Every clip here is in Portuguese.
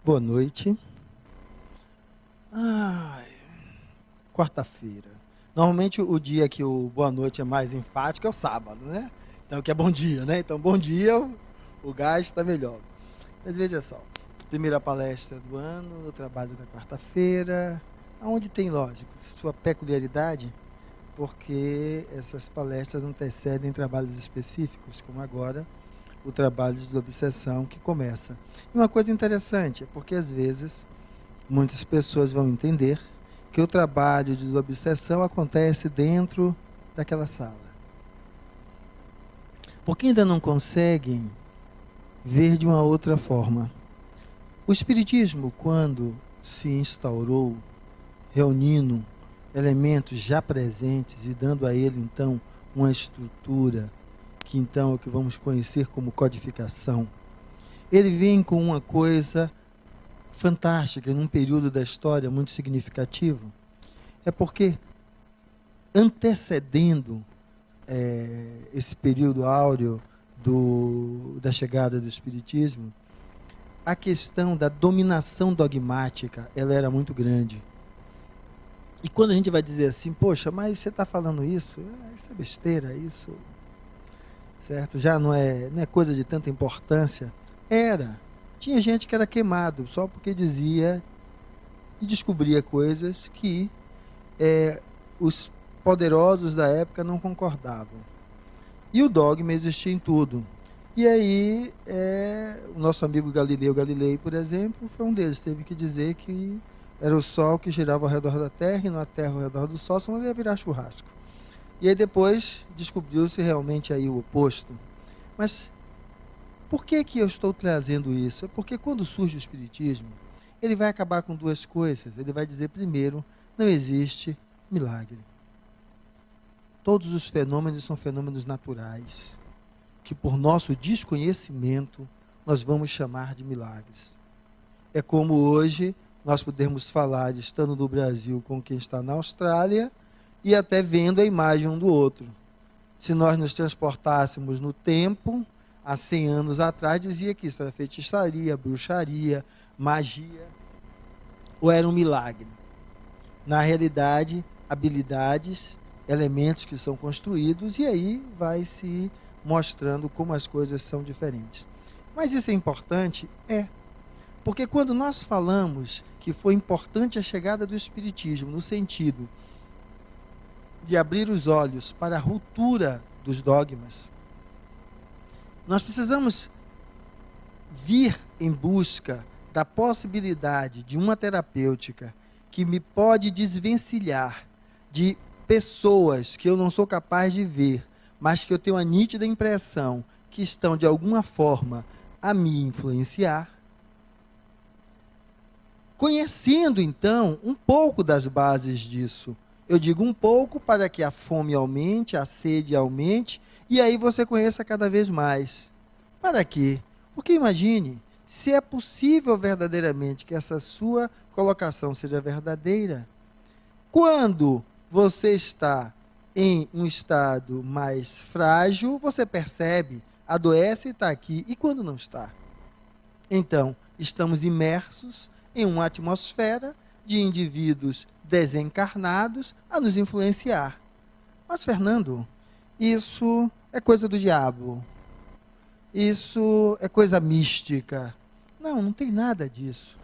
Boa noite. Quarta-feira. Normalmente o dia que o boa noite é mais enfático é o sábado, né? Então que é bom dia, né? Então bom dia, o gás está melhor. Mas veja só, primeira palestra do ano, do trabalho da quarta-feira, onde tem, lógico, sua peculiaridade, porque essas palestras antecedem trabalhos específicos, como agora o trabalho de desobsessão que começa. E uma coisa interessante é porque às vezes muitas pessoas vão entender que o trabalho de desobsessão acontece dentro daquela sala. Porque ainda não conseguem ver de uma outra forma. O Espiritismo, quando se instaurou, reunindo elementos já presentes e dando a ele, então, uma estrutura, que então é o que vamos conhecer como codificação, ele vem com uma coisa fantástica, num período da história muito significativo, é porque, antecedendo esse período áureo da chegada do Espiritismo, a questão da dominação dogmática, ela era muito grande. E quando a gente vai dizer assim, poxa, mas você está falando isso? Isso é besteira, isso, certo? Já não é coisa de tanta importância. Tinha gente que era queimado só porque dizia e descobria coisas que os poderosos da época não concordavam. E o dogma existia em tudo. E aí, o nosso amigo Galileu Galilei, por exemplo, foi um deles. Teve que dizer que era o Sol que girava ao redor da Terra e não a Terra ao redor do Sol, senão ele ia virar churrasco. E aí depois descobriu-se realmente aí o oposto. Mas por que eu estou trazendo isso? É porque quando surge o Espiritismo, ele vai acabar com duas coisas. Ele vai dizer, primeiro, não existe milagre. Todos os fenômenos são fenômenos naturais, que por nosso desconhecimento nós vamos chamar de milagres. É como hoje nós podemos falar, estando no Brasil com quem está na Austrália, e até vendo a imagem um do outro. Se nós nos transportássemos no tempo, há 100 anos atrás, dizia que isso era feitiçaria, bruxaria, magia, ou era um milagre. Na realidade, habilidades, elementos que são construídos, e aí vai se mostrando como as coisas são diferentes. Mas isso é importante? Porque quando nós falamos que foi importante a chegada do Espiritismo, no sentido de abrir os olhos para a ruptura dos dogmas, nós precisamos vir em busca da possibilidade de uma terapêutica que me pode desvencilhar de pessoas que eu não sou capaz de ver, mas que eu tenho a nítida impressão que estão de alguma forma a me influenciar, conhecendo então um pouco das bases disso. Eu digo um pouco para que a fome aumente, a sede aumente, e aí você conheça cada vez mais. Para quê? Porque imagine, se é possível verdadeiramente que essa sua colocação seja verdadeira, quando você está em um estado mais frágil, você percebe, adoece e está aqui, e quando não está? Então, estamos imersos em uma atmosfera de indivíduos desencarnados a nos influenciar. Mas, Fernando, isso é coisa do diabo. Isso é coisa mística. Não tem nada disso.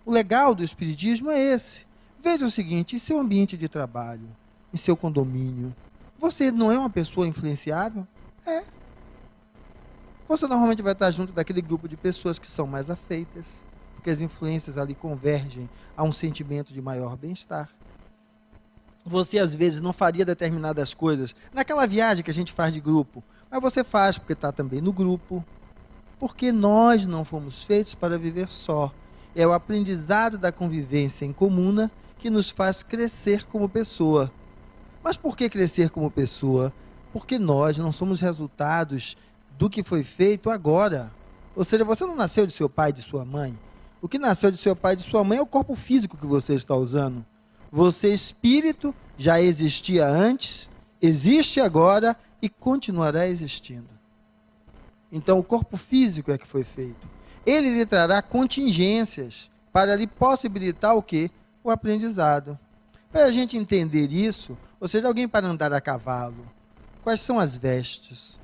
O legal do Espiritismo é esse. Veja o seguinte, em seu ambiente de trabalho, em seu condomínio, você não é uma pessoa influenciável? Você normalmente vai estar junto daquele grupo de pessoas que são mais afeitas, porque as influências ali convergem a um sentimento de maior bem-estar. Você, às vezes, não faria determinadas coisas naquela viagem que a gente faz de grupo, mas você faz porque está também no grupo, porque nós não fomos feitos para viver só. É o aprendizado da convivência em comuna que nos faz crescer como pessoa. Mas por que crescer como pessoa? Porque nós não somos resultados do que foi feito agora. Ou seja, você não nasceu de seu pai e de sua mãe. O que nasceu de seu pai e de sua mãe é o corpo físico que você está usando. Você, espírito, já existia antes, existe agora e continuará existindo. Então, o corpo físico é que foi feito. Ele lhe trará contingências para lhe possibilitar o quê? O aprendizado. Para a gente entender isso, ou seja, alguém para andar a cavalo, quais são as vestes?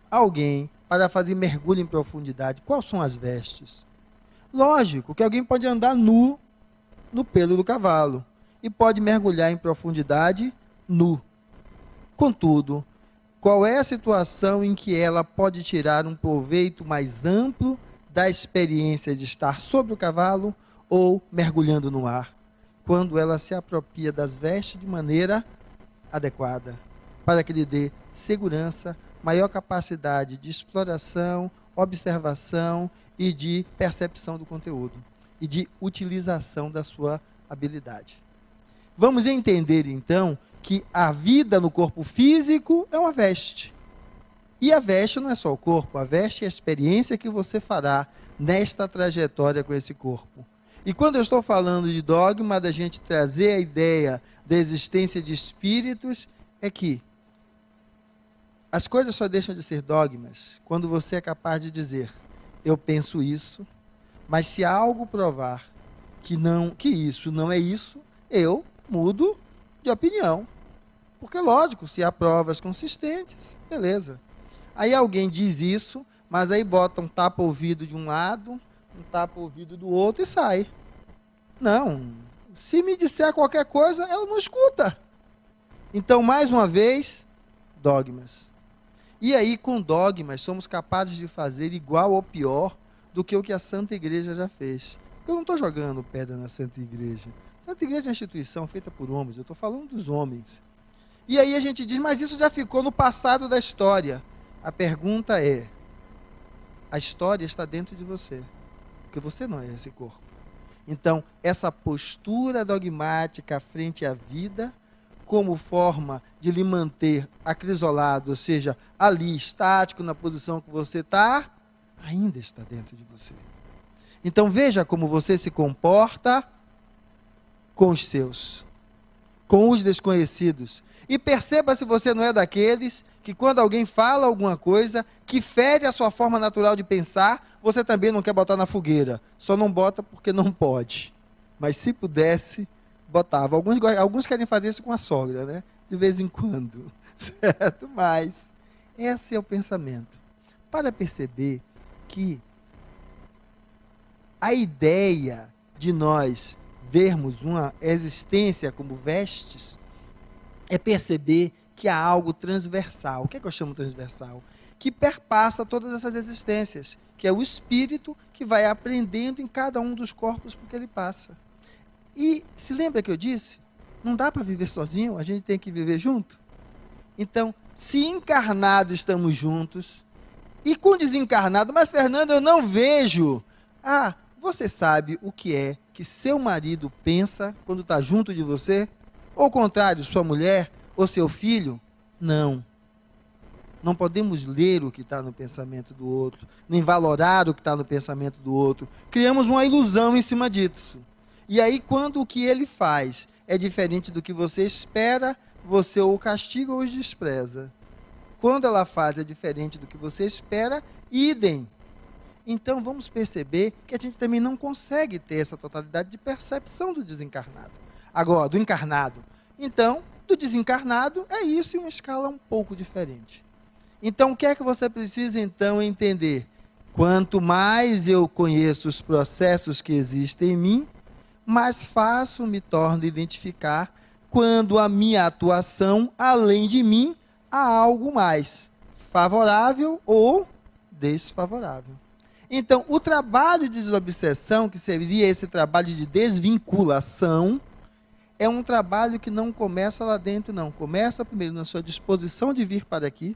Alguém para fazer mergulho em profundidade, quais são as vestes? Lógico que alguém pode andar nu no pelo do cavalo e pode mergulhar em profundidade nu. Contudo, qual é a situação em que ela pode tirar um proveito mais amplo da experiência de estar sobre o cavalo ou mergulhando no ar? Quando ela se apropria das vestes de maneira adequada, para que lhe dê segurança, maior capacidade de exploração, observação e de percepção do conteúdo e de utilização da sua habilidade. Vamos entender então que a vida no corpo físico é uma veste. E a veste não é só o corpo, a veste é a experiência que você fará nesta trajetória com esse corpo. E quando eu estou falando de dogma, da gente trazer a ideia da existência de espíritos, é que as coisas só deixam de ser dogmas quando você é capaz de dizer, eu penso isso, mas se algo provar que isso não é isso, eu mudo de opinião. Porque, lógico, se há provas consistentes, beleza. Aí alguém diz isso, mas aí bota um tapa-ouvido de um lado, um tapa-ouvido do outro e sai. Não, se me disser qualquer coisa, ela não escuta. Então, mais uma vez, dogmas. E aí, com dogmas, somos capazes de fazer igual ou pior do que o que a Santa Igreja já fez. Porque eu não estou jogando pedra na Santa Igreja. A Santa Igreja é uma instituição feita por homens, eu estou falando dos homens. E aí a gente diz, mas isso já ficou no passado da história. A pergunta é, a história está dentro de você, porque você não é esse corpo. Então, essa postura dogmática frente à vida, como forma de lhe manter acrisolado, ou seja, ali, estático, na posição que você está, ainda está dentro de você. Então, veja como você se comporta com os seus, com os desconhecidos. E perceba se você não é daqueles que quando alguém fala alguma coisa que fere a sua forma natural de pensar, você também não quer botar na fogueira. Só não bota porque não pode. Mas se pudesse, botava. Alguns querem fazer isso com a sogra, né? De vez em quando. Certo? Mas esse é o pensamento. Para perceber que a ideia de nós vermos uma existência como vestes é perceber que há algo transversal. O que é que eu chamo transversal? Que perpassa todas essas existências, que é o espírito que vai aprendendo em cada um dos corpos porque ele passa. E se lembra que eu disse? Não dá para viver sozinho, a gente tem que viver junto. Então, se encarnado estamos juntos, e com desencarnado, mas Fernando, eu não vejo. Ah, você sabe o que é que seu marido pensa quando está junto de você? Ou ao contrário, sua mulher ou seu filho? Não. Não podemos ler o que está no pensamento do outro, nem valorar o que está no pensamento do outro. Criamos uma ilusão em cima disso. E aí, quando o que ele faz é diferente do que você espera, você ou o castiga ou o despreza. Quando ela faz é diferente do que você espera, idem. Então, vamos perceber que a gente também não consegue ter essa totalidade de percepção do desencarnado. Agora, do encarnado. Então, do desencarnado é isso em uma escala um pouco diferente. Então, o que é que você precisa, então, entender? Quanto mais eu conheço os processos que existem em mim, mais fácil me torna identificar quando a minha atuação, além de mim, há algo mais favorável ou desfavorável. Então, o trabalho de desobsessão, que seria esse trabalho de desvinculação, é um trabalho que não começa lá dentro, não. Começa primeiro na sua disposição de vir para aqui.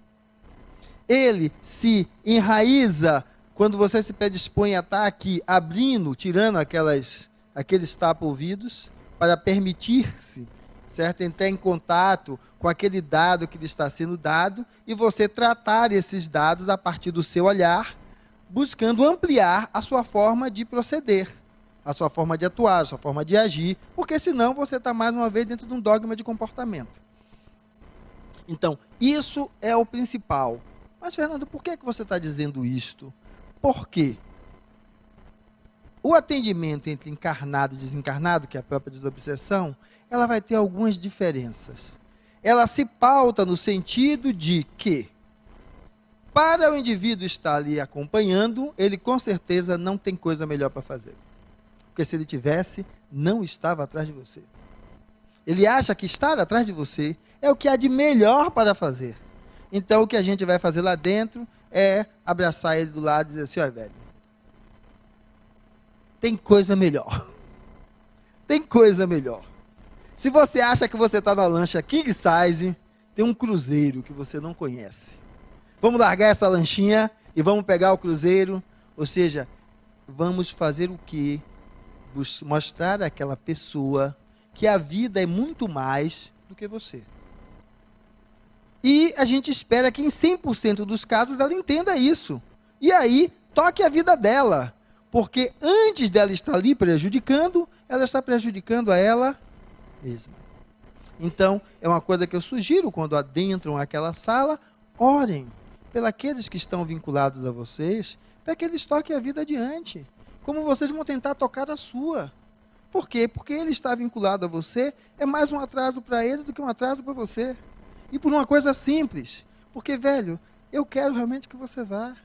Ele se enraiza quando você se predispõe a estar aqui, abrindo, tirando aqueles tapa-ouvidos, para permitir-se, certo? Entrar em contato com aquele dado que lhe está sendo dado, e você tratar esses dados a partir do seu olhar, buscando ampliar a sua forma de proceder, a sua forma de atuar, a sua forma de agir, porque senão você está mais uma vez dentro de um dogma de comportamento. Então, isso é o principal. Mas, Fernando, por que você está dizendo isto? Por quê? o atendimento entre encarnado e desencarnado, que é a própria desobsessão, ela vai ter algumas diferenças. Ela se pauta no sentido de que, para o indivíduo estar ali acompanhando, ele com certeza não tem coisa melhor para fazer. Porque se ele tivesse, não estava atrás de você. Ele acha que estar atrás de você é o que há de melhor para fazer. Então, o que a gente vai fazer lá dentro é abraçar ele do lado e dizer assim: olha, velho, tem coisa melhor. Tem coisa melhor. Se você acha que você está na lancha king size, tem um cruzeiro que você não conhece. Vamos largar essa lanchinha e vamos pegar o cruzeiro. Ou seja, vamos fazer o quê? Mostrar àquela pessoa que a vida é muito mais do que você. E a gente espera que em 100% dos casos ela entenda isso. E aí, toque a vida dela. Porque antes dela estar ali prejudicando, ela está prejudicando a ela mesma. Então, é uma coisa que eu sugiro quando adentram aquela sala, orem pelos que estão vinculados a vocês, para que eles toquem a vida adiante. Como vocês vão tentar tocar a sua. Por quê? Porque ele está vinculado a você, é mais um atraso para ele do que um atraso para você. E por uma coisa simples. Porque, velho, eu quero realmente que você vá.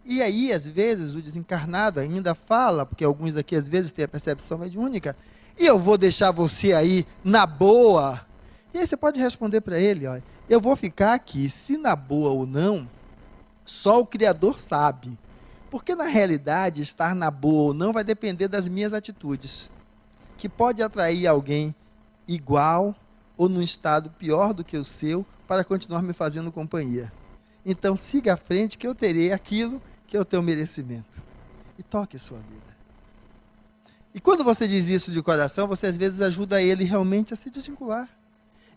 E aí, às vezes, o desencarnado ainda fala, porque alguns aqui, às vezes, têm a percepção mediúnica, e eu vou deixar você aí na boa. E aí você pode responder para ele, ó, eu vou ficar aqui, se na boa ou não, só o Criador sabe. Porque, na realidade, estar na boa ou não vai depender das minhas atitudes. Que pode atrair alguém igual ou num estado pior do que o seu, para continuar me fazendo companhia. Então, siga à frente que eu terei aquilo que é o teu merecimento. E toque a sua vida. E quando você diz isso de coração, você às vezes ajuda ele realmente a se desvincular.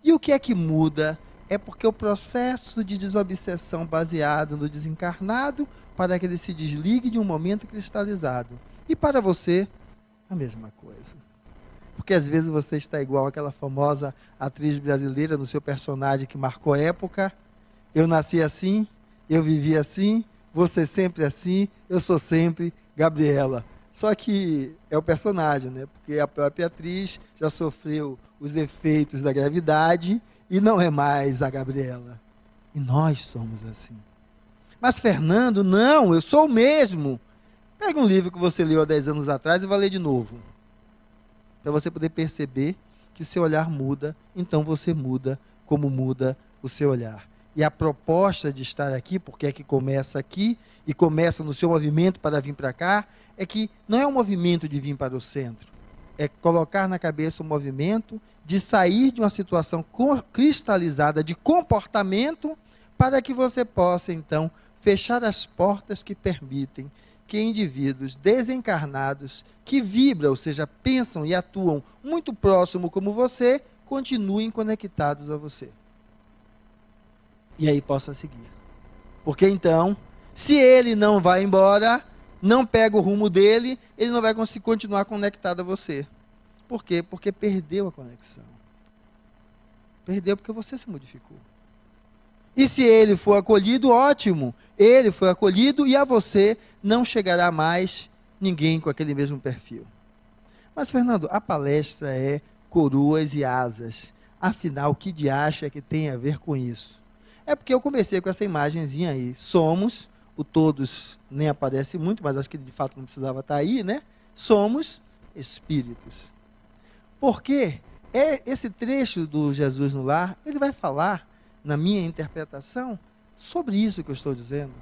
E o que é que muda? É porque o processo de desobsessão baseado no desencarnado, para que ele se desligue de um momento cristalizado. E para você, a mesma coisa. Porque às vezes você está igual àquela famosa atriz brasileira no seu personagem que marcou época. Eu nasci assim, eu vivi assim, você sempre assim, eu sou sempre Gabriela. Só que é o personagem, né? Porque a própria atriz já sofreu os efeitos da gravidade e não é mais a Gabriela. E nós somos assim. Mas Fernando, não, eu sou o mesmo. Pega um livro que você leu há 10 anos atrás e vai ler de novo. Para você poder perceber que o seu olhar muda, então você muda como muda o seu olhar. E a proposta de estar aqui, porque é que começa aqui e começa no seu movimento para vir para cá, é que não é um movimento de vir para o centro. É colocar na cabeça um movimento de sair de uma situação cristalizada de comportamento para que você possa, então, fechar as portas que permitem que indivíduos desencarnados, que vibram, ou seja, pensam e atuam muito próximo como você, continuem conectados a você. E aí possa seguir. Porque então, se ele não vai embora, não pega o rumo dele, ele não vai conseguir continuar conectado a você. Por quê? Porque perdeu a conexão. Perdeu porque você se modificou. E se ele for acolhido, ótimo. Ele foi acolhido e a você não chegará mais ninguém com aquele mesmo perfil. Mas, Fernando, a palestra é coroas e asas. Afinal, que de acha que tem a ver com isso? É porque eu comecei com essa imagenzinha aí. Somos, o todos nem aparece muito, mas acho que de fato não precisava estar aí, né? Somos espíritos. Porque esse trecho do Jesus no Lar, ele vai falar, na minha interpretação, sobre isso que eu estou dizendo.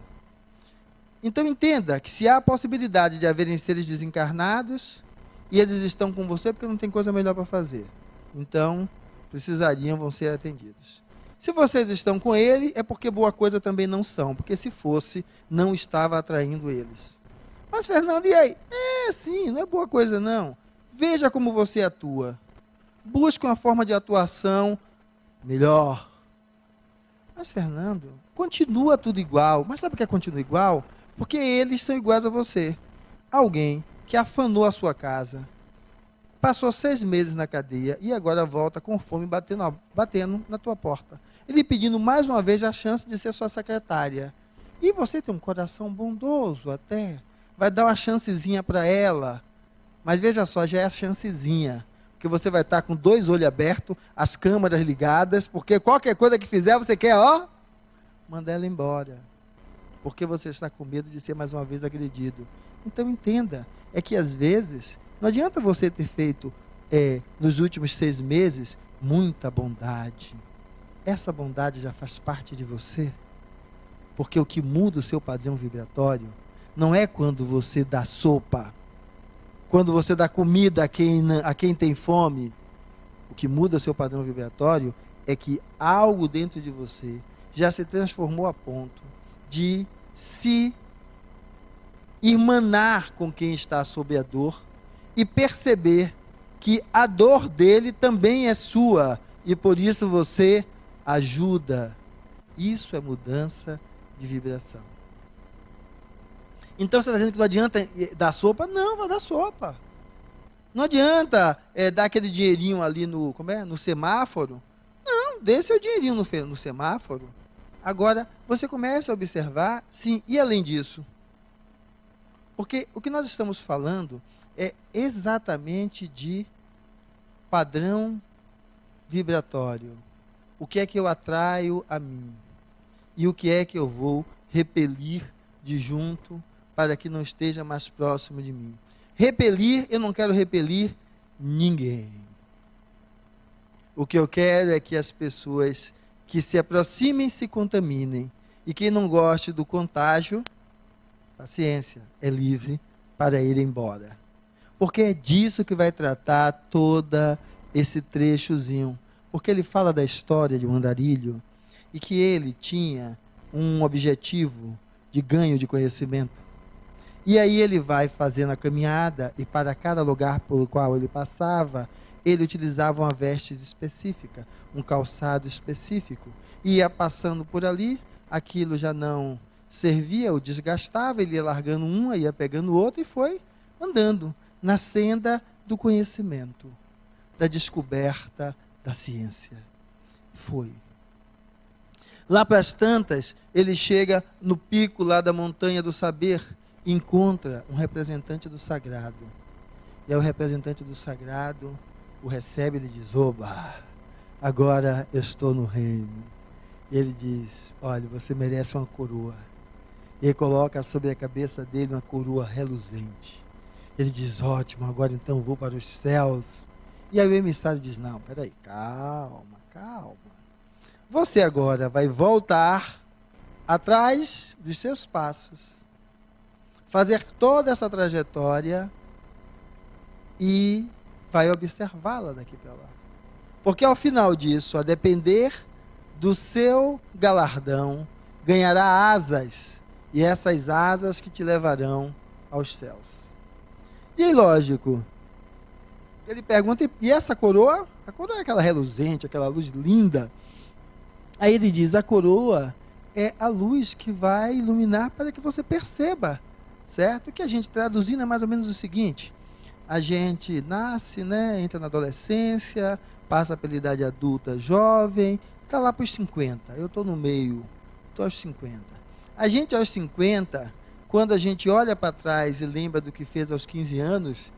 Então entenda que se há a possibilidade de haverem seres desencarnados, e eles estão com você porque não tem coisa melhor para fazer. Então, vão ser atendidos. Se vocês estão com ele, é porque boa coisa também não são, porque se fosse, não estava atraindo eles. Mas, Fernando, e aí? Sim, não é boa coisa não. Veja como você atua. Busque uma forma de atuação melhor. Mas, Fernando, continua tudo igual. Mas sabe por que continua igual? Porque eles são iguais a você. Alguém que afanou a sua casa, passou 6 meses na cadeia e agora volta com fome batendo na tua porta. Ele pedindo mais uma vez a chance de ser sua secretária. E você tem um coração bondoso até. Vai dar uma chancezinha para ela. Mas veja só, já é a chancezinha. Porque você vai estar com 2 olhos abertos, as câmeras ligadas, porque qualquer coisa que fizer, você quer, ó, mandar ela embora. Porque você está com medo de ser mais uma vez agredido. Então entenda, é que às vezes, não adianta você ter feito, nos últimos 6 meses, muita bondade. Essa bondade já faz parte de você. Porque o que muda o seu padrão vibratório não é quando você dá sopa, quando você dá comida a quem tem fome. O que muda o seu padrão vibratório é que algo dentro de você já se transformou a ponto de se irmanar com quem está sob a dor e perceber que a dor dele também é sua e por isso você ajuda. Isso é mudança de vibração. Então você está dizendo que não adianta dar sopa? Não, vai dar sopa. Não adianta dar aquele dinheirinho ali no semáforo. Não, dê seu dinheirinho no semáforo. Agora, você começa a observar, sim, e além disso? Porque o que nós estamos falando é exatamente de padrão vibratório. O que é que eu atraio a mim? E o que é que eu vou repelir de junto para que não esteja mais próximo de mim? Repelir, eu não quero repelir ninguém. O que eu quero é que as pessoas que se aproximem se contaminem. E quem não goste do contágio, paciência, é livre para ir embora. Porque é disso que vai tratar todo esse trechozinho. Porque ele fala da história de um andarilho e que ele tinha um objetivo de ganho de conhecimento. E aí ele vai fazendo a caminhada e para cada lugar pelo qual ele passava, ele utilizava uma veste específica, um calçado específico. Ia passando por ali, aquilo já não servia, o desgastava, ele ia largando uma, ia pegando outra e foi andando na senda do conhecimento, da descoberta da ciência. Foi. Lá para as tantas, ele chega no pico lá da montanha do saber, e encontra um representante do sagrado. E aí o representante do sagrado o recebe e lhe diz: oba, agora eu estou no reino. E ele diz: olha, você merece uma coroa. E ele coloca sobre a cabeça dele uma coroa reluzente. Ele diz: ótimo, agora então vou para os céus. E aí o emissário diz: não, peraí, calma, calma. Você agora vai voltar atrás dos seus passos, fazer toda essa trajetória e vai observá-la daqui para lá. Porque ao final disso, a depender do seu galardão, ganhará asas, e essas asas que te levarão aos céus. E aí, lógico, ele pergunta: e essa coroa? A coroa é aquela reluzente, aquela luz linda. Aí ele diz: a coroa é a luz que vai iluminar para que você perceba. Certo? O que a gente traduzindo é mais ou menos o seguinte: a gente nasce, né, entra na adolescência, passa pela idade adulta, jovem, está lá para os 50. Eu estou no meio, estou aos 50. A gente aos 50, quando a gente olha para trás e lembra do que fez aos 15 anos,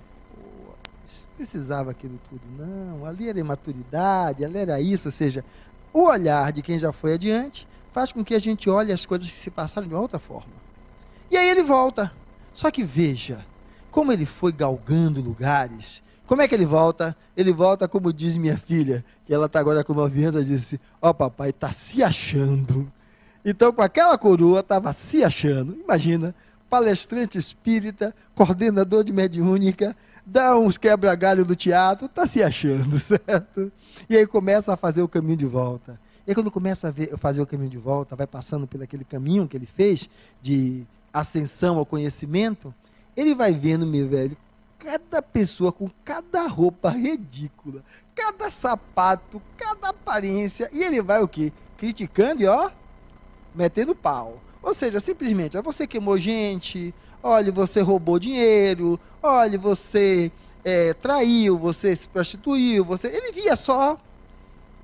precisava aquilo tudo. Não, ali era imaturidade, ali era isso. Ou seja, o olhar de quem já foi adiante faz com que a gente olhe as coisas que se passaram de uma outra forma. E aí ele volta. Só que veja, como ele foi galgando lugares. Como é que ele volta? Ele volta, como diz minha filha, que ela está agora com 9 anos, ela disse: ó, papai, está se achando. Então, com aquela coroa, estava se achando. Imagina, palestrante espírita, coordenador de mediúnica, dá uns quebra-galho do teatro, está se achando, certo? E aí começa a fazer o caminho de volta. E aí, quando começa a fazer o caminho de volta, vai passando por aquele caminho que ele fez de ascensão ao conhecimento, ele vai vendo, meu velho, cada pessoa com cada roupa ridícula, cada sapato, cada aparência, e ele vai o quê? Criticando e ó, metendo pau. Ou seja, simplesmente, ó, você queimou gente, olha, você roubou dinheiro, olha, você traiu, você se prostituiu, ele via só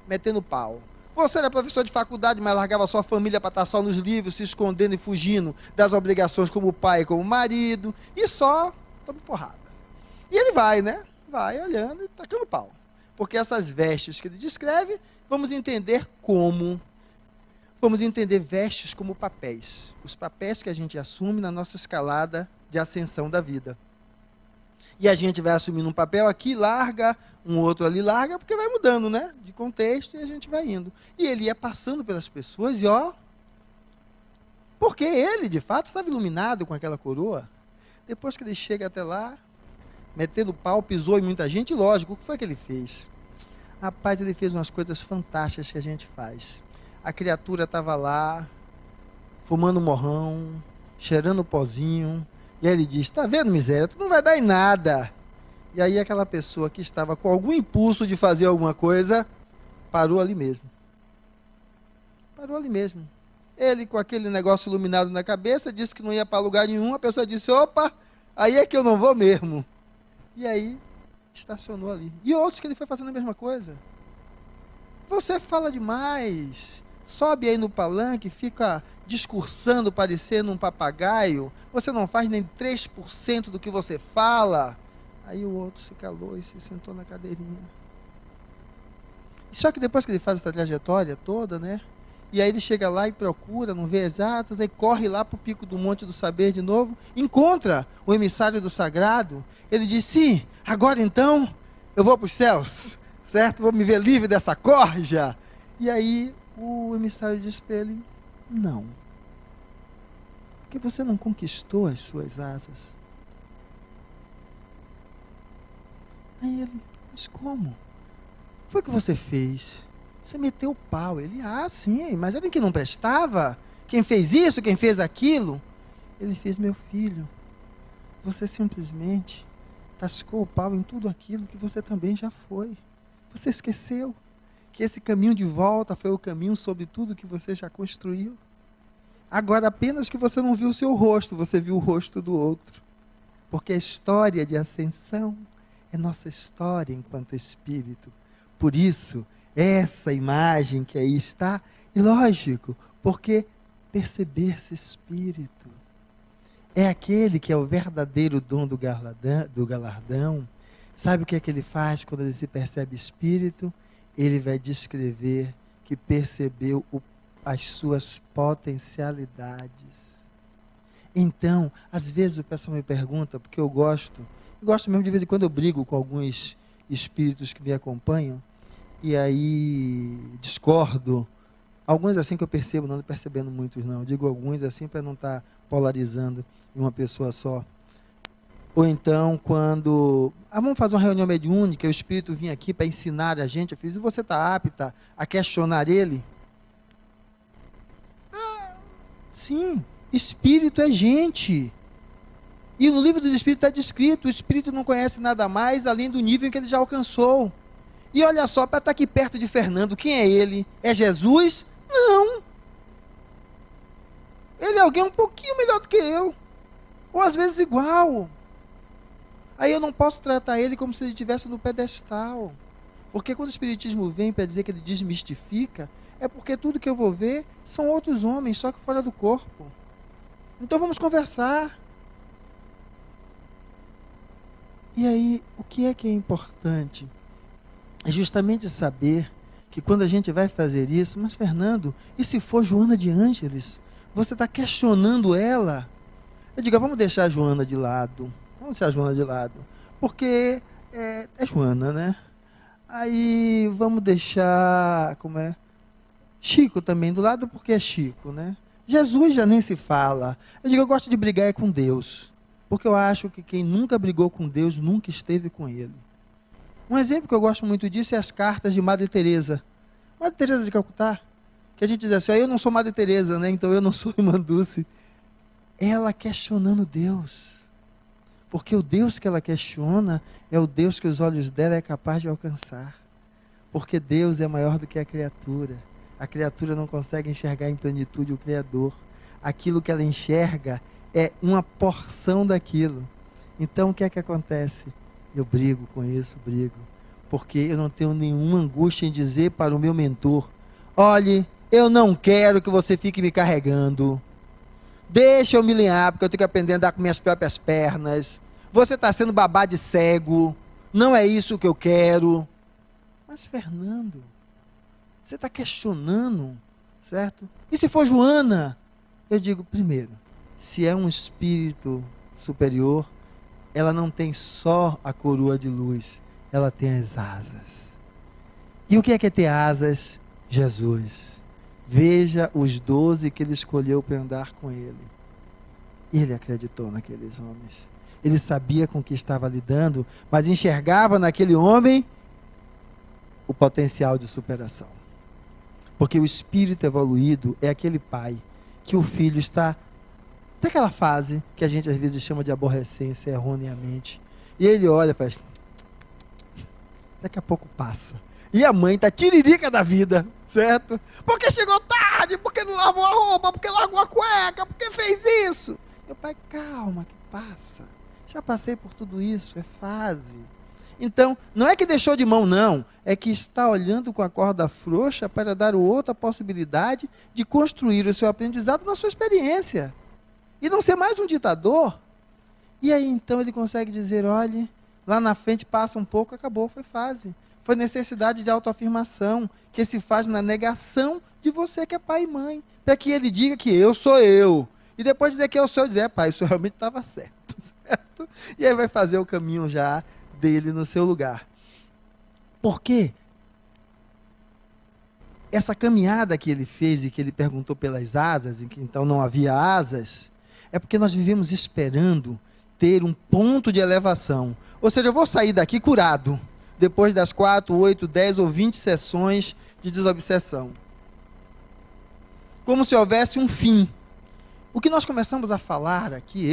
metendo pau. Você era professor de faculdade, mas largava sua família para estar só nos livros, se escondendo e fugindo das obrigações como pai e como marido, e só toma porrada. E ele vai, né? Vai olhando e tacando pau. Porque essas vestes que ele descreve, vamos entender como? Vamos entender vestes como papéis. Os papéis que a gente assume na nossa escalada de ascensão da vida. E a gente vai assumindo um papel aqui, larga, um outro ali, larga, porque vai mudando, né? De contexto, e a gente vai indo. E ele ia passando pelas pessoas e ó, porque ele, de fato, estava iluminado com aquela coroa. Depois que ele chega até lá, metendo pau, pisou em muita gente, e lógico, o que foi que ele fez? Rapaz, ele fez umas coisas fantásticas que a gente faz. A criatura estava lá, fumando morrão, cheirando pozinho, e aí ele diz, tá vendo, miséria, tu não vai dar em nada. E aí aquela pessoa que estava com algum impulso de fazer alguma coisa, parou ali mesmo. Parou ali mesmo. Ele com aquele negócio iluminado na cabeça, disse que não ia para lugar nenhum, a pessoa disse, opa, aí é que eu não vou mesmo. E aí, estacionou ali. E outros que ele foi fazendo a mesma coisa. Você fala demais, sobe aí no palanque, fica discursando, parecendo um papagaio, você não faz nem 3% do que você fala. Aí o outro se calou e se sentou na cadeirinha. Só que depois que ele faz essa trajetória toda, né? E aí ele chega lá e procura, não vê as atas, aí corre lá para o pico do Monte do Saber de novo, encontra o emissário do sagrado, ele diz, sim, agora então eu vou para os céus, certo? Vou me ver livre dessa corja. E aí o emissário diz para ele, não, porque você não conquistou as suas asas. Aí ele, mas como? Foi o que você fez? Você meteu o pau. Ele, sim, mas era que não prestava? Quem fez isso, quem fez aquilo? Ele fez, meu filho, você simplesmente tascou o pau em tudo aquilo que você também já foi. Você esqueceu que esse caminho de volta foi o caminho sobre tudo que você já construiu. Agora, apenas que você não viu o seu rosto, você viu o rosto do outro. Porque a história de ascensão é nossa história enquanto espírito. Por isso, essa imagem que aí está, e lógico, porque perceber-se espírito é aquele que é o verdadeiro dom do galardão. Sabe o que é que ele faz quando ele se percebe espírito? Ele vai descrever que percebeu as suas potencialidades. Então, às vezes o pessoal me pergunta, porque eu gosto mesmo de vez em quando eu brigo com alguns espíritos que me acompanham, e aí discordo. Alguns assim que eu percebo, não estou percebendo muitos não. Eu digo alguns assim para não estar polarizando em uma pessoa só. Ou então quando, vamos fazer uma reunião mediúnica, o espírito vinha aqui para ensinar a gente, eu fiz, e você está apta a questionar ele? Sim, espírito é gente. E no livro dos espíritos está descrito, o espírito não conhece nada mais além do nível em que ele já alcançou. E olha só, para estar aqui perto de Fernando, quem é ele? É Jesus? Não. Ele é alguém um pouquinho melhor do que eu. Ou às vezes igual. Aí eu não posso tratar ele como se ele estivesse no pedestal. Porque quando o Espiritismo vem para dizer que ele desmistifica, é porque tudo que eu vou ver são outros homens, só que fora do corpo. Então vamos conversar. E aí, o que é importante? É justamente saber que quando a gente vai fazer isso, mas Fernando, e se for Joana de Ângeles? Você está questionando ela? Eu digo, vamos deixar a Joana de lado. Vamos deixar a Joana de lado. Porque é Joana, né? Aí vamos deixar, Chico também do lado, porque é Chico, né? Jesus já nem se fala. Eu digo, eu gosto de brigar com Deus. Porque eu acho que quem nunca brigou com Deus, nunca esteve com Ele. Um exemplo que eu gosto muito disso é as cartas de Madre Teresa. Madre Teresa de Calcutá, que a gente diz assim, eu não sou Madre Teresa, né? Então eu não sou Irmã Dulce. Ela questionando Deus. Porque o Deus que ela questiona é o Deus que os olhos dela é capaz de alcançar. Porque Deus é maior do que a criatura. A criatura não consegue enxergar em plenitude o Criador. Aquilo que ela enxerga é uma porção daquilo. Então o que é que acontece? Eu brigo com isso, porque eu não tenho nenhuma angústia em dizer para o meu mentor, olhe, eu não quero que você fique me carregando, deixa eu me alinhar, porque eu tenho que aprender a andar com minhas próprias pernas, você está sendo babá de cego, não é isso que eu quero. Mas, Fernando, você está questionando, certo? E se for Joana? Eu digo, primeiro, se é um espírito superior, ela não tem só a coroa de luz, ela tem as asas. E o que é ter asas? Jesus. Veja os 12 que ele escolheu para andar com ele. E ele acreditou naqueles homens. Ele sabia com o que estava lidando, mas enxergava naquele homem o potencial de superação. Porque o espírito evoluído é aquele pai que o filho está naquela fase que a gente às vezes chama de aborrecência erroneamente. E ele olha e faz, daqui a pouco passa. E a mãe está tiririca da vida, certo? Porque chegou tarde, porque não lavou a roupa, porque largou a cueca, porque fez isso. Meu pai, calma, que passa. Já passei por tudo isso, é fase. Então, não é que deixou de mão, não. É que está olhando com a corda frouxa para dar outra possibilidade de construir o seu aprendizado na sua experiência. E não ser mais um ditador. E aí, então, ele consegue dizer, olhe, lá na frente passa um pouco, acabou, foi fase. Foi necessidade de autoafirmação, que se faz na negação de você que é pai e mãe. Para que ele diga que eu sou eu. E depois dizer que eu sou, dizer, pai, isso realmente estava certo, certo? E aí vai fazer o caminho já dele no seu lugar. Por quê? Essa caminhada que ele fez e que ele perguntou pelas asas, e que então não havia asas, é porque nós vivemos esperando ter um ponto de elevação. Ou seja, eu vou sair daqui curado, depois das 4, 8, 10 ou 20 sessões de desobsessão. Como se houvesse um fim. O que nós começamos a falar aqui,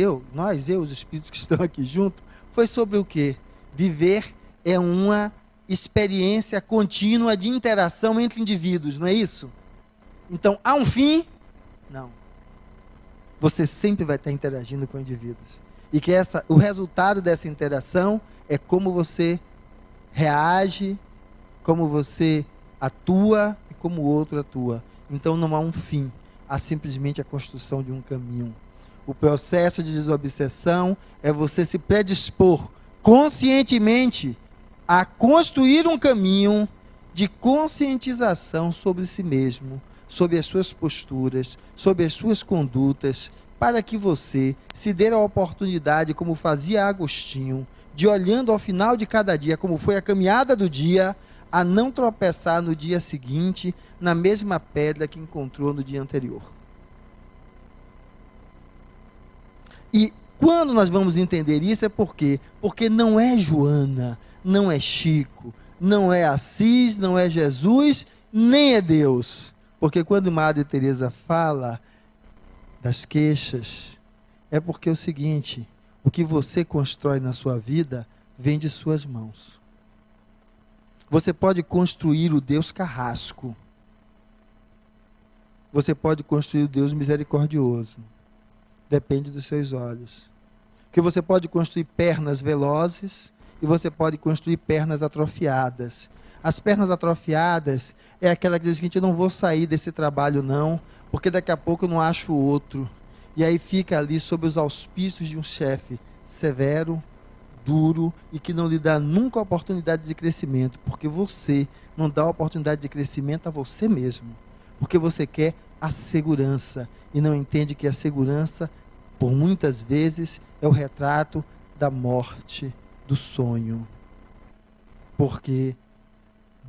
os espíritos que estão aqui junto, foi sobre o quê? Viver é uma experiência contínua de interação entre indivíduos, não é isso? Então, há um fim? Não. Você sempre vai estar interagindo com indivíduos. E que o resultado dessa interação é como você reage, como você atua e como o outro atua. Então, não há um fim. Há simplesmente a construção de um caminho. O processo de desobsessão é você se predispor conscientemente a construir um caminho de conscientização sobre si mesmo, sobre as suas posturas, sobre as suas condutas, para que você se dê a oportunidade, como fazia Agostinho, de olhando ao final de cada dia, como foi a caminhada do dia, a não tropeçar no dia seguinte na mesma pedra que encontrou no dia anterior. E quando nós vamos entender isso é por quê? Porque não é Joana, não é Chico, não é Assis, não é Jesus, nem é Deus. Porque quando Madre Teresa fala das queixas, é porque é o seguinte, o que você constrói na sua vida vem de suas mãos. Você pode construir o Deus carrasco. Você pode construir o Deus misericordioso. Depende dos seus olhos. Porque você pode construir pernas velozes e você pode construir pernas atrofiadas. As pernas atrofiadas é aquela que diz o seguinte, eu não vou sair desse trabalho não, porque daqui a pouco eu não acho outro. E aí fica ali sob os auspícios de um chefe severo, duro e que não lhe dá nunca a oportunidade de crescimento, porque você não dá a oportunidade de crescimento a você mesmo, porque você quer a segurança e não entende que a segurança, por muitas vezes, é o retrato da morte do sonho, porque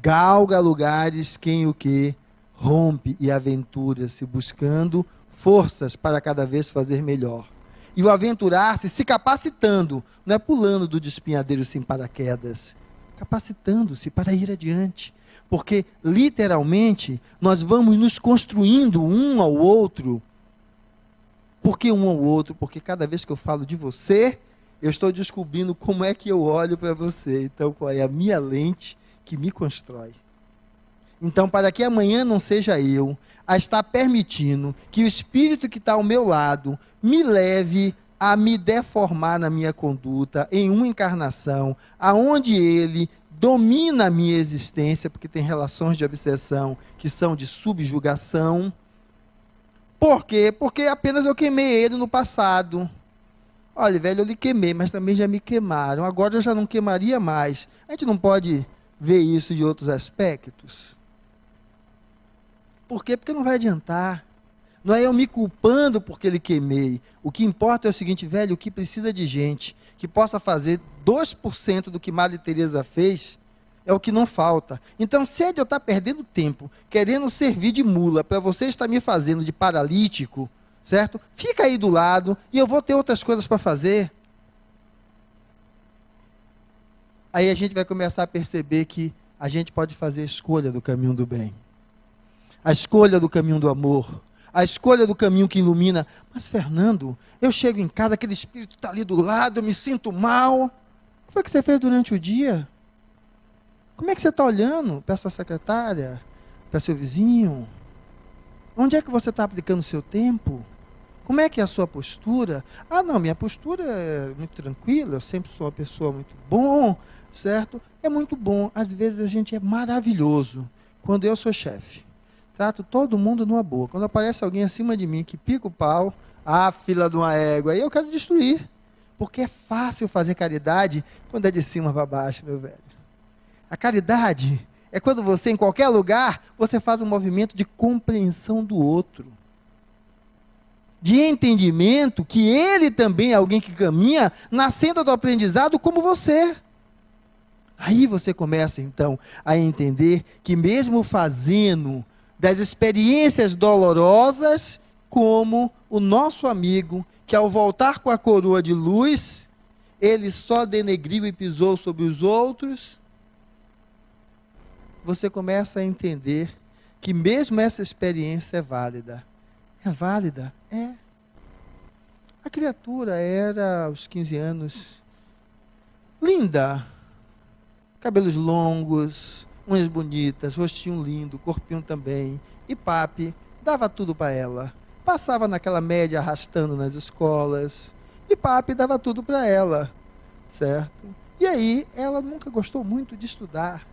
galga lugares quem o que rompe e aventura-se buscando forças para cada vez fazer melhor. E o aventurar-se, se capacitando, não é pulando do despenhadeiro sem paraquedas, capacitando-se para ir adiante. Porque, literalmente, nós vamos nos construindo um ao outro. Por que um ao outro? Porque cada vez que eu falo de você, eu estou descobrindo como é que eu olho para você. Então, qual é a minha lente que me constrói? Então, para que amanhã não seja eu a estar permitindo que o espírito que está ao meu lado me leve a me deformar na minha conduta em uma encarnação, aonde ele domina a minha existência, porque tem relações de obsessão que são de subjugação. Por quê? Porque apenas eu queimei ele no passado. olha, velho, eu lhe queimei, mas também já me queimaram. Agora eu já não queimaria mais. A gente não pode ver isso de outros aspectos? Por quê? Porque não vai adiantar. Não é eu me culpando porque lhe queimei. O que importa é o seguinte, velho, o que precisa de gente que possa fazer 2% do que Madre Teresa fez, é o que não falta. Então, se é de eu estar perdendo tempo, querendo servir de mula, para você estar me fazendo de paralítico, certo? Fica aí do lado e eu vou ter outras coisas para fazer. Aí a gente vai começar a perceber que a gente pode fazer a escolha do caminho do bem. A escolha do caminho do amor. A escolha do caminho que ilumina. Mas, Fernando, eu chego em casa, aquele espírito está ali do lado, eu me sinto mal. O que foi que você fez durante o dia? Como é que você está olhando para sua secretária? Para seu vizinho? Onde é que você está aplicando o seu tempo? Como é que é a sua postura? Ah, não, minha postura é muito tranquila, eu sempre sou uma pessoa muito bom, certo? É muito bom. Às vezes a gente é maravilhoso. Quando eu sou chefe, trato todo mundo numa boa. Quando aparece alguém acima de mim que pica o pau, fila de uma égua, aí eu quero destruir. Porque é fácil fazer caridade quando é de cima para baixo, meu velho. A caridade é quando você, em qualquer lugar, você faz um movimento de compreensão do outro. De entendimento que ele também é alguém que caminha na senda do aprendizado como você. Aí você começa, então, a entender que mesmo fazendo das experiências dolorosas, como o nosso amigo, que ao voltar com a coroa de luz, ele só denegriu e pisou sobre os outros, você começa a entender que mesmo essa experiência é válida. É válida? É. A criatura era, aos 15 anos, linda. Cabelos longos, unhas bonitas, rostinho lindo, corpinho também. E papi dava tudo para ela. Passava naquela média arrastando nas escolas. E papi dava tudo para ela, certo? E aí, ela nunca gostou muito de estudar.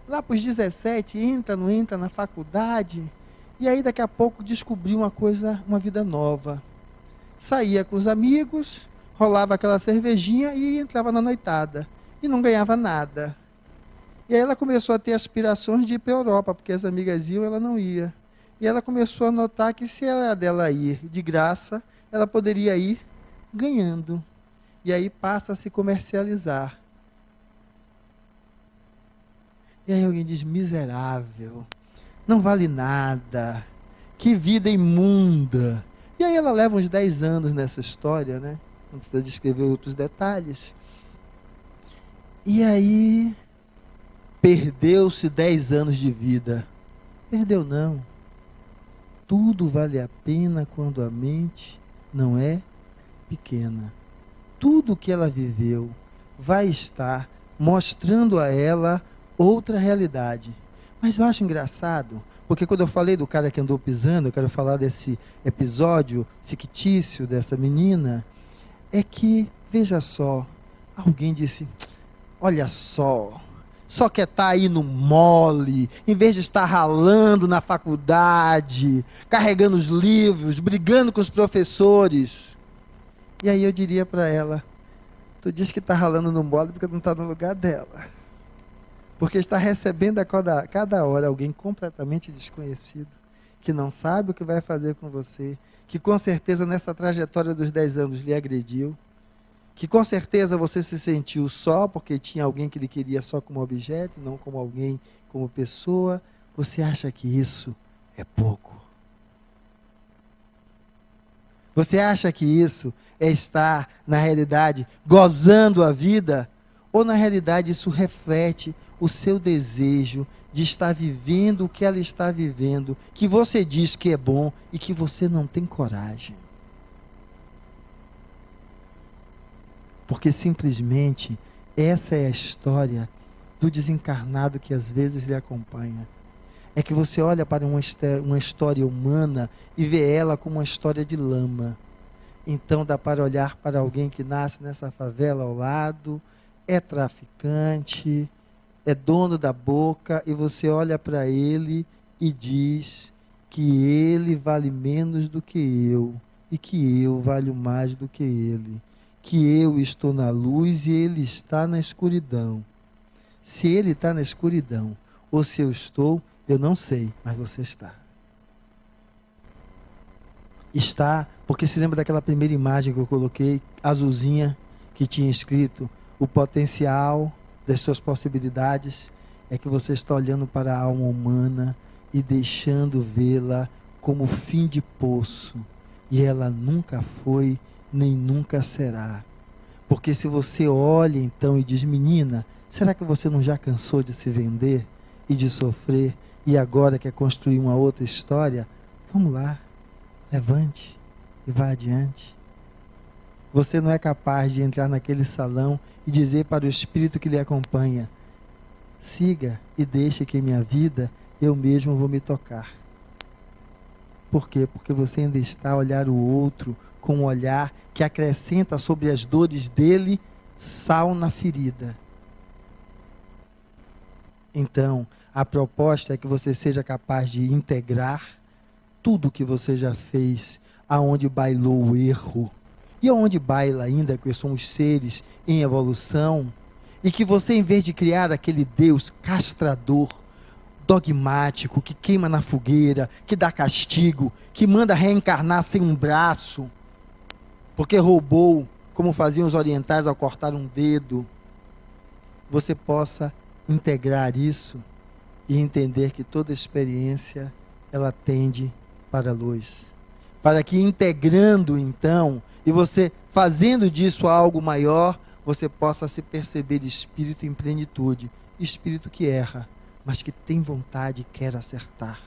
Lá para os 17, não entra na faculdade. E aí, daqui a pouco, descobriu uma coisa, uma vida nova. Saía com os amigos, rolava aquela cervejinha e entrava na noitada. E não ganhava nada. E aí ela começou a ter aspirações de ir para a Europa, porque as amigas iam, ela não ia. E ela começou a notar que se ela dela ir de graça, ela poderia ir ganhando. E aí passa a se comercializar. E aí alguém diz, miserável, não vale nada, que vida imunda. E aí ela leva uns 10 anos nessa história, né? Não precisa descrever outros detalhes. E aí, perdeu-se 10 anos de vida. Perdeu não. Tudo vale a pena quando a mente não é pequena. Tudo que ela viveu vai estar mostrando a ela outra realidade. Mas eu acho engraçado, porque quando eu falei do cara que andou pisando, eu quero falar desse episódio fictício dessa menina, é que, veja só, alguém disse, olha só quer estar aí no mole, em vez de estar ralando na faculdade, carregando os livros, brigando com os professores. E aí eu diria para ela, tu diz que está ralando no mole porque não está no lugar dela. Porque está recebendo a cada hora alguém completamente desconhecido, que não sabe o que vai fazer com você, que com certeza nessa trajetória dos 10 anos lhe agrediu, que com certeza você se sentiu só, porque tinha alguém que lhe queria só como objeto, não como alguém, como pessoa. Você acha que isso é pouco? Você acha que isso é estar, na realidade, gozando a vida? Ou na realidade isso reflete o seu desejo de estar vivendo o que ela está vivendo, que você diz que é bom e que você não tem coragem? Porque simplesmente essa é a história do desencarnado que às vezes lhe acompanha. É que você olha para uma história humana e vê ela como uma história de lama. Então dá para olhar para alguém que nasce nessa favela ao lado, é traficante, é dono da boca, e você olha para ele e diz que ele vale menos do que eu, e que eu valho mais do que ele. que eu estou na luz e ele está na escuridão. Se ele está na escuridão, ou se eu estou, eu não sei, mas você está. Está, porque se lembra daquela primeira imagem que eu coloquei, azulzinha, que tinha escrito, o potencial das suas possibilidades é que você está olhando para a alma humana e deixando vê-la como fim de poço. E ela nunca foi, nem nunca será. Porque se você olha então e diz, menina, será que você não já cansou de se vender e de sofrer e agora quer construir uma outra história? Vamos lá, levante e vá adiante. Você não é capaz de entrar naquele salão e dizer para o espírito que lhe acompanha, siga e deixe que minha vida eu mesmo vou me tocar. Por quê? Porque você ainda está a olhar o outro com um olhar que acrescenta sobre as dores dele sal na ferida. Então, a proposta é que você seja capaz de integrar tudo que você já fez, aonde bailou o erro, e aonde baila ainda, que somos seres em evolução, e que você, em vez de criar aquele Deus castrador, dogmático, que queima na fogueira, que dá castigo, que manda reencarnar sem um braço, porque roubou, como faziam os orientais ao cortar um dedo, você possa integrar isso e entender que toda experiência, ela tende para a luz. Para que integrando então, e você fazendo disso algo maior, você possa se perceber espírito em plenitude, espírito que erra, mas que tem vontade e quer acertar.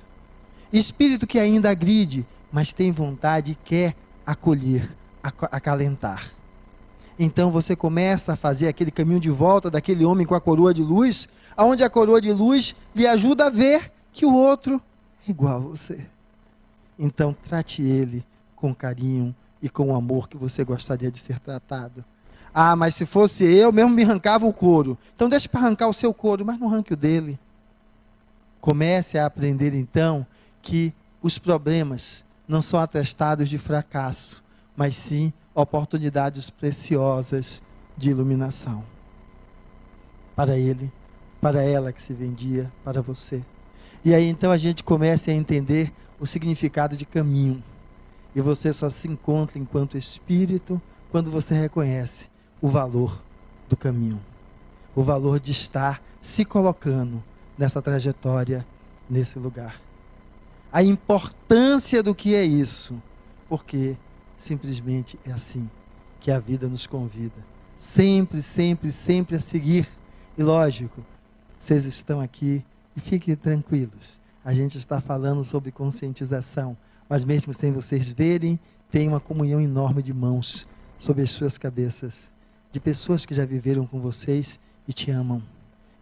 Espírito que ainda agride, mas tem vontade e quer acolher, acalentar. Então você começa a fazer aquele caminho de volta daquele homem com a coroa de luz, aonde a coroa de luz lhe ajuda a ver que o outro é igual a você. Então trate ele com carinho e com o amor que você gostaria de ser tratado. Ah, mas se fosse eu mesmo me arrancava o couro. Então deixa para arrancar o seu couro, mas não arranque o dele. Comece a aprender então que os problemas não são atestados de fracasso, mas sim oportunidades preciosas de iluminação. Para ele, para ela que se vendia, para você. E aí então a gente começa a entender o significado de caminho. E você só se encontra enquanto espírito quando você reconhece o valor do caminho. O valor de estar se colocando nessa trajetória, nesse lugar. A importância do que é isso, porque simplesmente é assim que a vida nos convida. Sempre, sempre, sempre a seguir. E lógico, vocês estão aqui e fiquem tranquilos. A gente está falando sobre conscientização, mas mesmo sem vocês verem, tem uma comunhão enorme de mãos sobre as suas cabeças, de pessoas que já viveram com vocês e te amam,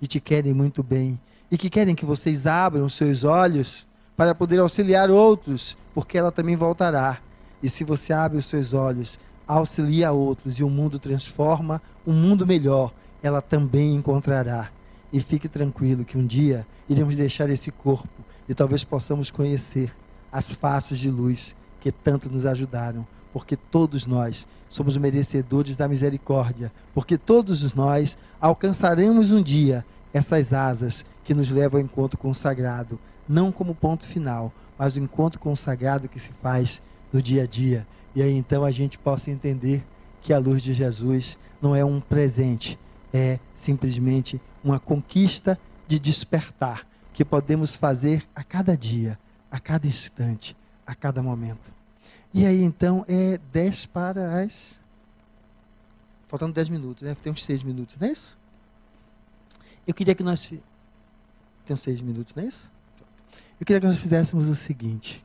e te querem muito bem, e que querem que vocês abram os seus olhos para poder auxiliar outros, porque ela também voltará. E se você abre os seus olhos, auxilia outros e o mundo transforma, um mundo melhor, ela também encontrará. E fique tranquilo que um dia iremos deixar esse corpo e talvez possamos conhecer as faces de luz que tanto nos ajudaram, porque todos nós somos merecedores da misericórdia, porque todos nós alcançaremos um dia essas asas que nos levam ao encontro com o sagrado, não como ponto final, mas o encontro com o sagrado que se faz no dia a dia. E aí então a gente possa entender que a luz de Jesus não é um presente, é simplesmente uma conquista de despertar, que podemos fazer a cada dia, a cada instante, a cada momento. E aí então é 10 para as... Faltando 10 minutos, né? Tem uns 6 minutos, não é isso? Eu queria que nós... Tem uns 6 minutos, não é isso? Eu queria que nós fizéssemos o seguinte.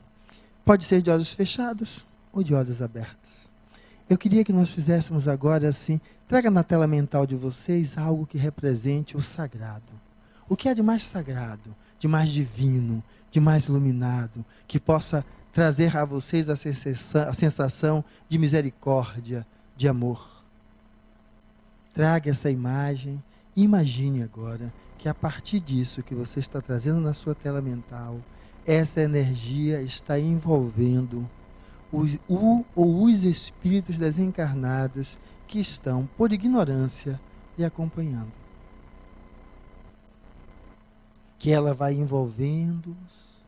Pode ser de olhos fechados ou de olhos abertos. Eu queria que nós fizéssemos agora assim, traga na tela mental de vocês algo que represente o sagrado. O que é de mais sagrado, de mais divino, de mais iluminado, que possa trazer a vocês a sensação de misericórdia, de amor. Traga essa imagem e imagine agora que a partir disso que você está trazendo na sua tela mental, essa energia está envolvendo ou os espíritos desencarnados que estão, por ignorância, lhe acompanhando. Que ela vai envolvendo-os,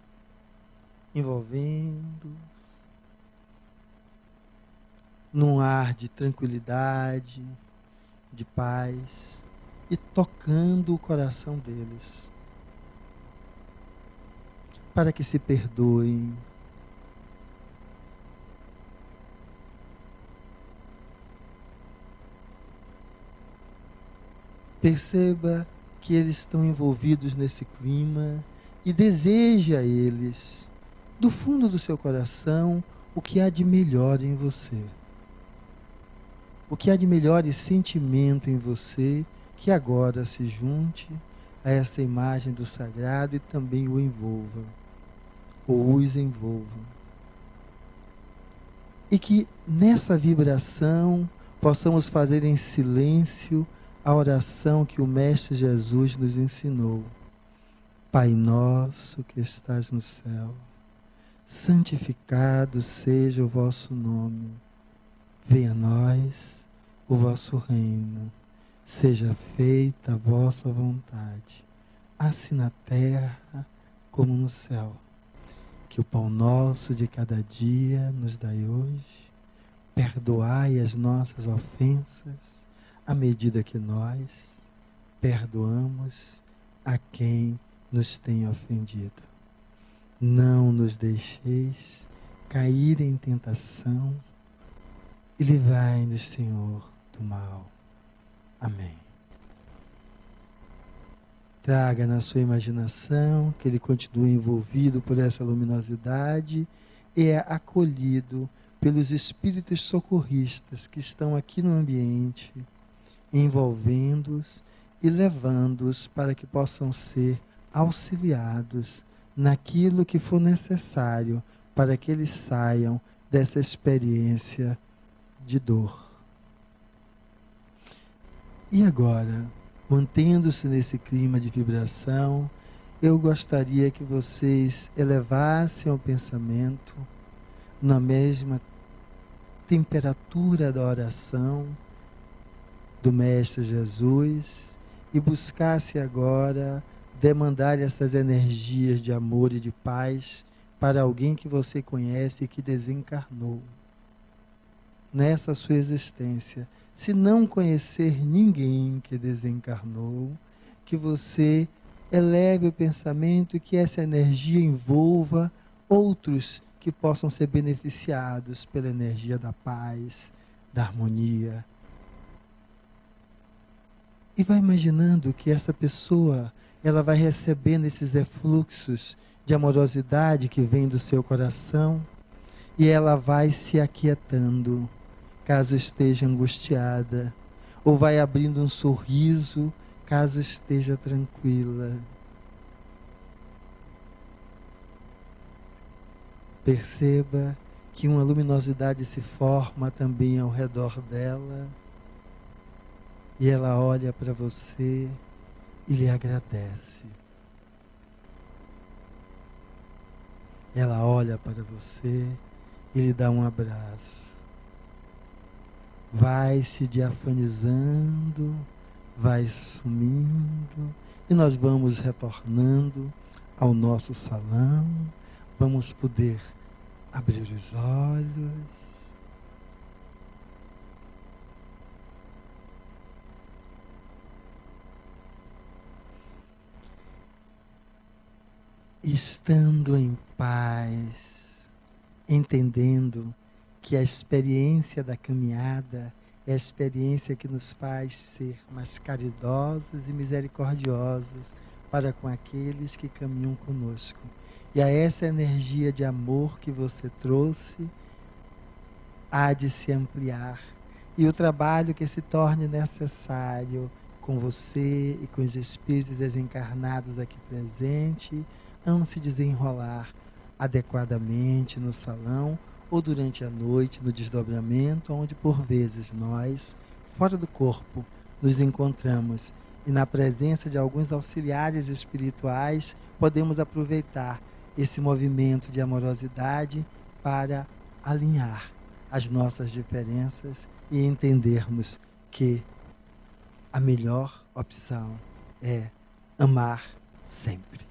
num ar de tranquilidade, de paz, e tocando o coração deles, para que se perdoem, perceba que eles estão envolvidos nesse clima e deseje a eles, do fundo do seu coração, o que há de melhor em você. O que há de melhor e sentimento em você, que agora se junte a essa imagem do sagrado e também o envolva, ou os envolva. E que nessa vibração possamos fazer em silêncio a oração que o Mestre Jesus nos ensinou. Pai nosso que estás no céu, santificado seja o vosso nome. Venha a nós o vosso reino. Seja feita a vossa vontade, assim na terra como no céu. Que o pão nosso de cada dia nos dai hoje. Perdoai as nossas ofensas, à medida que nós perdoamos a quem nos tem ofendido. Não nos deixeis cair em tentação e livrai-nos, Senhor, do mal. Amém. Traga na sua imaginação que ele continua envolvido por essa luminosidade e é acolhido pelos espíritos socorristas que estão aqui no ambiente, envolvendo-os e levando-os para que possam ser auxiliados naquilo que for necessário para que eles saiam dessa experiência de dor. E agora, mantendo-se nesse clima de vibração, eu gostaria que vocês elevassem o pensamento na mesma temperatura da oração do Mestre Jesus e buscasse agora demandar essas energias de amor e de paz para alguém que você conhece e que desencarnou nessa sua existência. Se não conhecer ninguém que desencarnou, que você eleve o pensamento e que essa energia envolva outros que possam ser beneficiados pela energia da paz, da harmonia. E vai imaginando que essa pessoa, ela vai recebendo esses efluxos de amorosidade que vem do seu coração e ela vai se aquietando, caso esteja angustiada, ou vai abrindo um sorriso, caso esteja tranquila. Perceba que uma luminosidade se forma também ao redor dela, e ela olha para você e lhe agradece. Ela olha para você e lhe dá um abraço. Vai se diafanizando, vai sumindo, e nós vamos retornando ao nosso salão, vamos poder abrir os olhos. Estando em paz, entendendo que a experiência da caminhada é a experiência que nos faz ser mais caridosos e misericordiosos para com aqueles que caminham conosco. E a essa energia de amor que você trouxe há de se ampliar. E o trabalho que se torne necessário com você e com os espíritos desencarnados aqui presentes vão se desenrolar adequadamente no salão ou durante a noite no desdobramento, onde por vezes nós, fora do corpo, nos encontramos e na presença de alguns auxiliares espirituais podemos aproveitar esse movimento de amorosidade para alinhar as nossas diferenças e entendermos que a melhor opção é amar sempre.